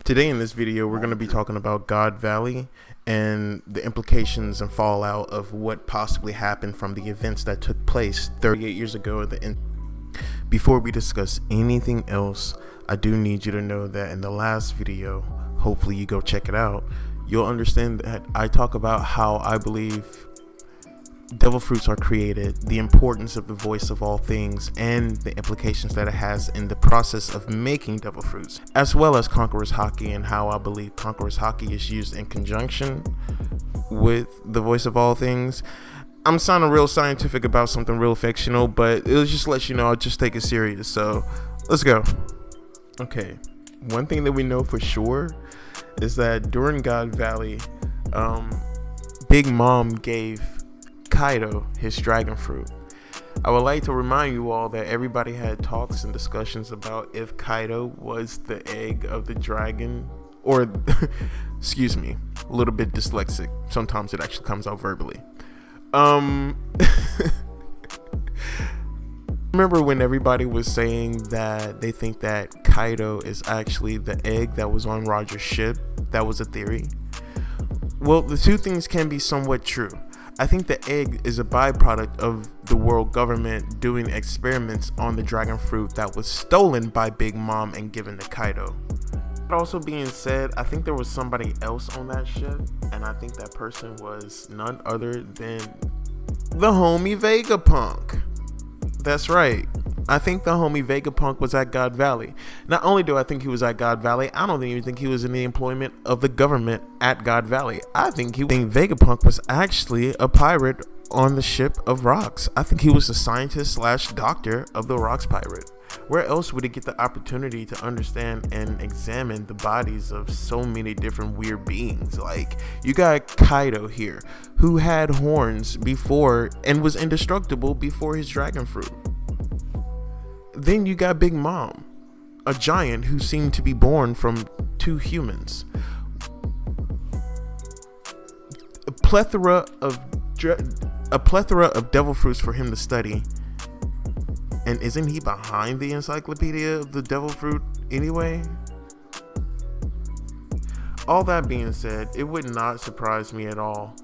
Today in this video, we're going to be talking about God Valley and the implications and fallout of what possibly happened from the events that took place 38 years ago. Before we discuss anything else, I do need you to know that in the last video, hopefully you go check it out, you'll understand that I talk about how I believe devil fruits are created, the importance of the voice of all things, and the implications that it has in the process of making devil fruits, as well as Conqueror's Haki and how I believe Conqueror's Haki is used in conjunction with the voice of all things. I'm sounding real scientific about something real fictional, but it'll just let you know I'll just take it serious. So let's go. Okay, one thing that we know for sure is that during God Valley, Big Mom gave Kaido his dragon fruit. I would like to remind you all that everybody had talks and discussions about if Kaido was the egg of the dragon, or excuse me, a little bit dyslexic. Sometimes it actually comes out verbally. Remember when everybody was saying that they think that Kaido is actually the egg that was on Roger's ship? That was a theory. Well, the two things can be somewhat true. I think the egg is a byproduct of the world government doing experiments on the dragon fruit that was stolen by Big Mom and given to Kaido. That also being said, I think there was somebody else on that ship, and I think that person was none other than the homie Vegapunk. That's right. I think the homie Vegapunk was at God Valley. Not only do I think he was at God Valley, I don't even think he was in the employment of the government at God Valley. I think Vegapunk was actually a pirate on the ship of Rocks. I think he was a scientist / doctor of the Rocks pirate. Where else would he get the opportunity to understand and examine the bodies of so many different weird beings? Like, you got Kaido here, who had horns before and was indestructible before his dragon fruit. Then you got Big Mom, a giant who seemed to be born from two humans. A plethora of devil fruits for him to study. And isn't he behind the encyclopedia of the devil fruit anyway? All that being said, it would not surprise me at all.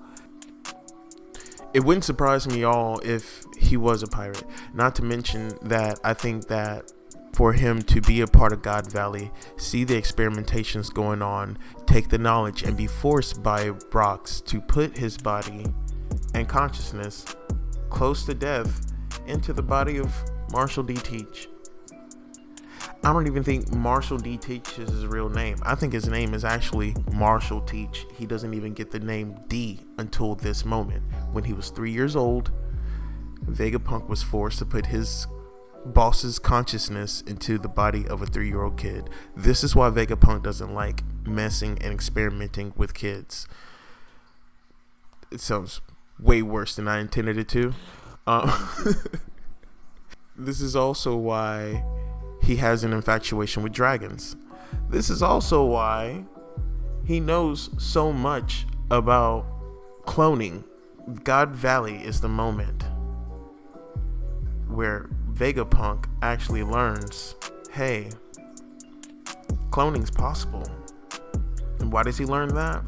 It wouldn't surprise me at all if he was a pirate. Not to mention that I think that for him to be a part of God Valley, see the experimentations going on, take the knowledge, and be forced by Rocks to put his body and consciousness close to death into the body of Marshall D. Teach. I don't even think Marshall D. Teach is his real name. I think his name is actually Marshall Teach. He doesn't even get the name D until this moment. When he was 3 years old, Vegapunk was forced to put his boss's consciousness into the body of a 3-year-old kid. This is why Vegapunk doesn't like messing and experimenting with kids. It sounds way worse than I intended it to. This is also why he has an infatuation with dragons. This is also why he knows so much about cloning. God Valley is the moment where Vegapunk actually learns, hey, cloning's possible. And why does he learn that?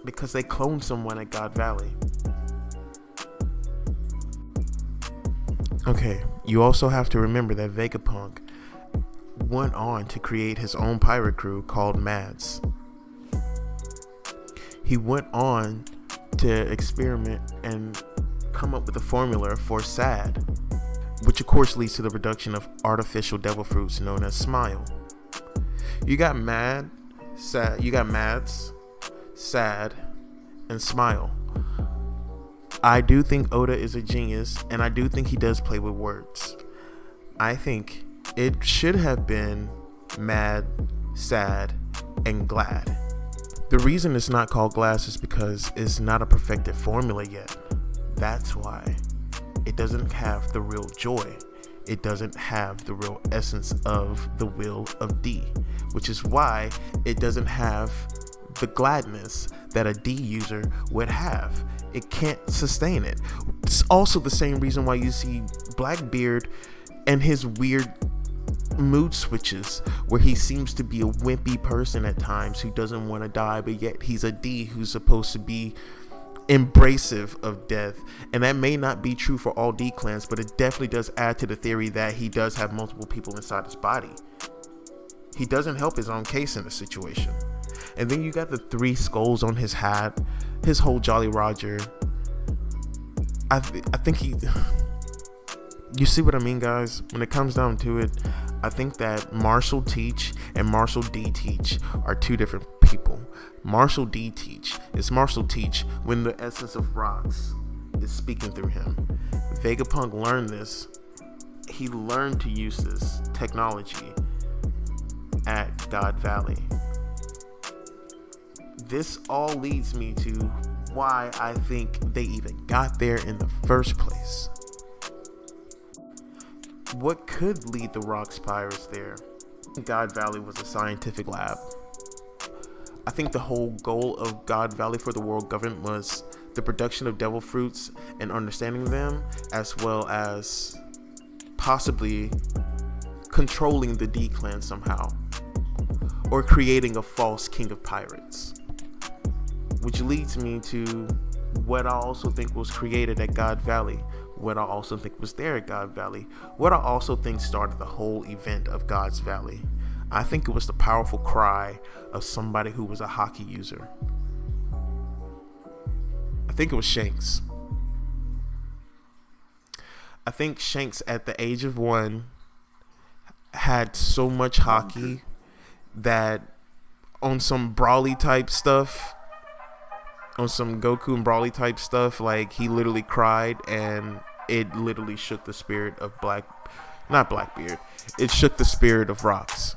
Because they cloned someone at God Valley. Okay, you also have to remember that Vegapunk went on to create his own pirate crew called Mads. He went on to experiment and come up with a formula for SAD, which of course leads to the production of artificial devil fruits known as Smile. You got Mads, SAD, and Smile. I do think Oda is a genius, and I do think he does play with words. I think it should have been Mad, Sad, and Glad. The reason it's not called Glass is because it's not a perfected formula yet. That's why it doesn't have the real joy. It doesn't have the real essence of the will of D, which is why it doesn't have the gladness that a D user would have. It can't sustain it. It's also the same reason why you see Blackbeard and his weird mood switches where he seems to be a wimpy person at times who doesn't want to die, but yet he's a D who's supposed to be embracive of death. And that may not be true for all D clans, but it definitely does add to the theory that he does have multiple people inside his body. He doesn't help his own case in the situation. And then you got the 3 skulls on his hat, his whole Jolly Roger. I think he... You see what I mean, guys? When it comes down to it, I think that Marshall Teach and Marshall D Teach are 2 different people. Marshall D Teach is Marshall Teach when the essence of Rocks is speaking through him. Vegapunk learned this. He learned to use this technology at God Valley. This all leads me to why I think they even got there in the first place. What could lead the Rocks Pirates there? God Valley was a scientific lab. I think the whole goal of God Valley for the world government was the production of devil fruits and understanding them, as well as possibly controlling the D clan somehow, or creating a false king of pirates. Which leads me to what I also think was created at God Valley, what I also think was there at God Valley, what I also think started the whole event of God's Valley. I think it was the powerful cry of somebody who was a hockey user. I think it was Shanks. I think Shanks at the age of 1 had so much hockey that on some Brawly type stuff, on some Goku and Brawly type stuff, like he literally cried and it literally shook the spirit of Blackbeard. It shook the spirit of Rocks.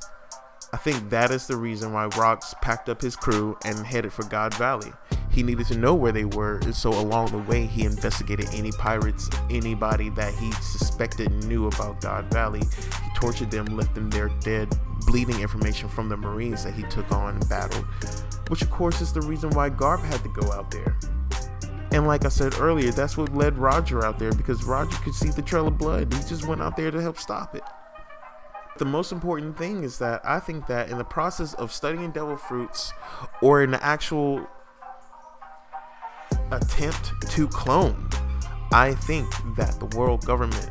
I think that is the reason why Rocks packed up his crew and headed for God Valley. He needed to know where they were, and so along the way he investigated any pirates, anybody that he suspected knew about God Valley. He tortured them, left them there dead, bleeding information from the Marines that he took on and battled, which of course is the reason why Garp had to go out there. And like I said earlier, that's what led Roger out there, because Roger could see the trail of blood. He just went out there to help stop it. The most important thing is that I think that in the process of studying devil fruits, or in the actual attempt to clone, I think that the world government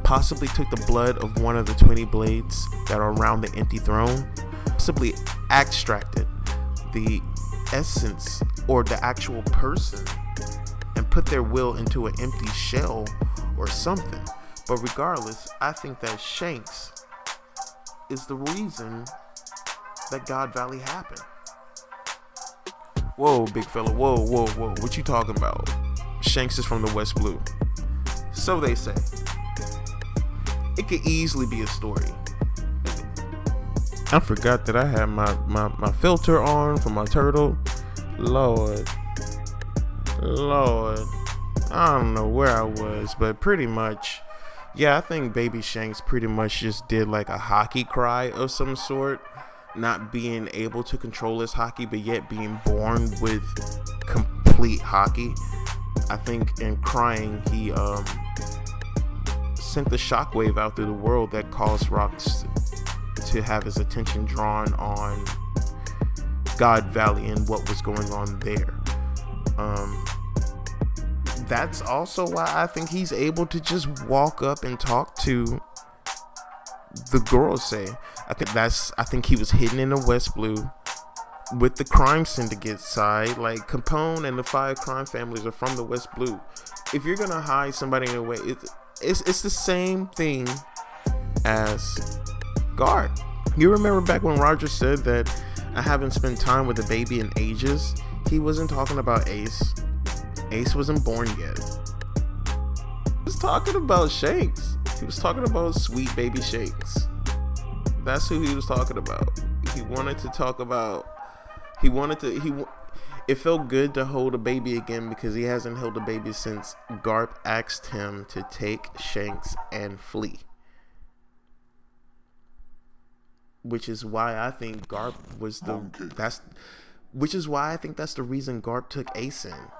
possibly took the blood of one of the 20 blades that are around the empty throne, possibly extracted the essence or the actual person and put their will into an empty shell or something. But regardless, I think that Shanks is the reason that God Valley happened. Whoa, big fella, whoa, what you talking about? Shanks is from the West Blue. So they say. It could easily be a story. I forgot that I had my filter on for my turtle. Lord. I don't know where I was, but pretty much, yeah, I think Baby Shanks pretty much just did like a hockey cry of some sort, not being able to control his hockey, but yet being born with complete hockey. I think in crying, he sent the shockwave out through the world that caused Rocks to have his attention drawn on God Valley and what was going on there. That's also why I think he's able to just walk up and talk to the Gorosei. I think he was hidden in the West Blue with the crime syndicate side. Like Capone and the 5 crime families are from the West Blue. If you're gonna hide somebody in a way, it's the same thing as Garp. You remember back when Roger said that I haven't spent time with a baby in ages? He wasn't talking about Ace. Ace wasn't born yet. He was talking about Shanks. He was talking about sweet baby Shanks. That's who he was talking about. He wanted to talk about. It felt good to hold a baby again because he hasn't held a baby since Garp asked him to take Shanks and flee. Which is why I think Garp was which is why I think that's the reason Garp took Ace in.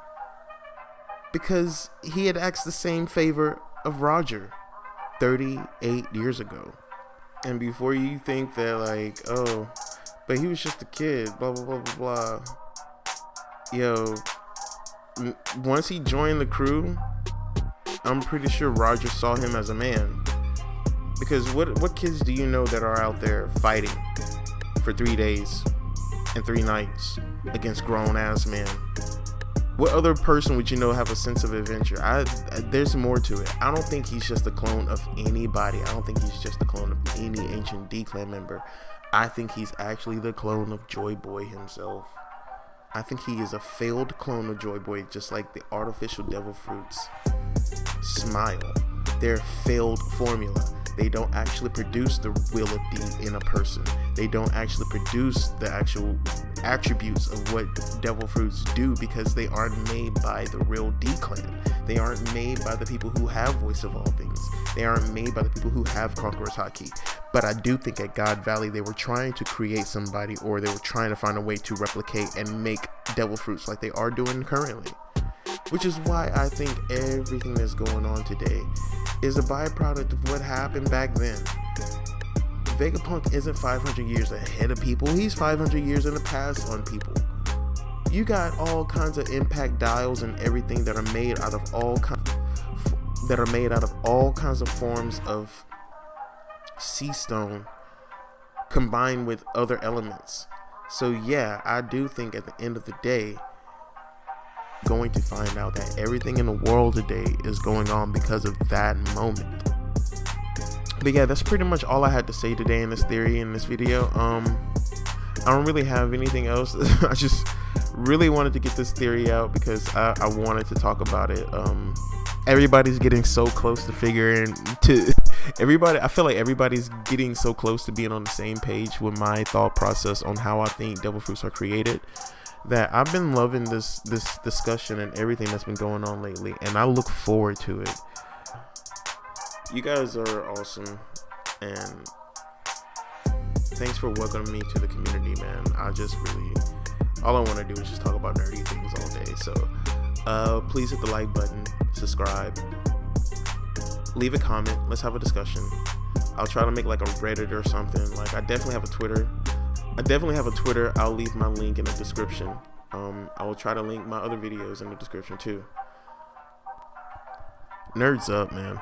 Because he had asked the same favor of Roger 38 years ago. And before you think that like, oh, but he was just a kid, blah blah blah blah blah. Yo, once he joined the crew, I'm pretty sure Roger saw him as a man. Because what kids do you know that are out there fighting for 3 days and 3 nights against grown ass men? What other person would you know have a sense of adventure? There's more to it. I don't think he's just a clone of anybody. I don't think he's just a clone of any ancient D-Clan member. I think he's actually the clone of Joy Boy himself. I think he is a failed clone of Joy Boy, just like the artificial devil fruits smile. They're a failed formula. They don't actually produce the Willoughby in a person. They don't actually produce the actual attributes of what devil fruits do, because they aren't made by the real D-Clan. They aren't made by the people who have Voice of All Things. They aren't made by the people who have Conqueror's Haki. But I do think at God Valley they were trying to create somebody, or they were trying to find a way to replicate and make devil fruits like they are doing currently. Which is why I think everything that's going on today is a byproduct of what happened back then. Vegapunk isn't 500 years ahead of people. He's 500 years in the past on people. You got all kinds of impact dials and everything that are made out of all kinds of forms of sea stone combined with other elements. So yeah, I do think at the end of the day, going to find out that everything in the world today is going on because of that moment. But yeah, that's pretty much all I had to say today in this theory, in this video. I don't really have anything else. I just really wanted to get this theory out because I wanted to talk about it. Everybody's getting so close to figuring to everybody. I feel like everybody's getting so close to being on the same page with my thought process on how I think devil fruits are created, that I've been loving this discussion and everything that's been going on lately, and I look forward to it. You guys are awesome, and thanks for welcoming me to the community, man. All I want to do is just talk about nerdy things all day. So please hit the like button, subscribe, leave a comment, let's have a discussion. I'll try to make like a Reddit or something. Like, I definitely have a Twitter. I'll leave my link in the description. I will try to link my other videos in the description too. Nerds up, man.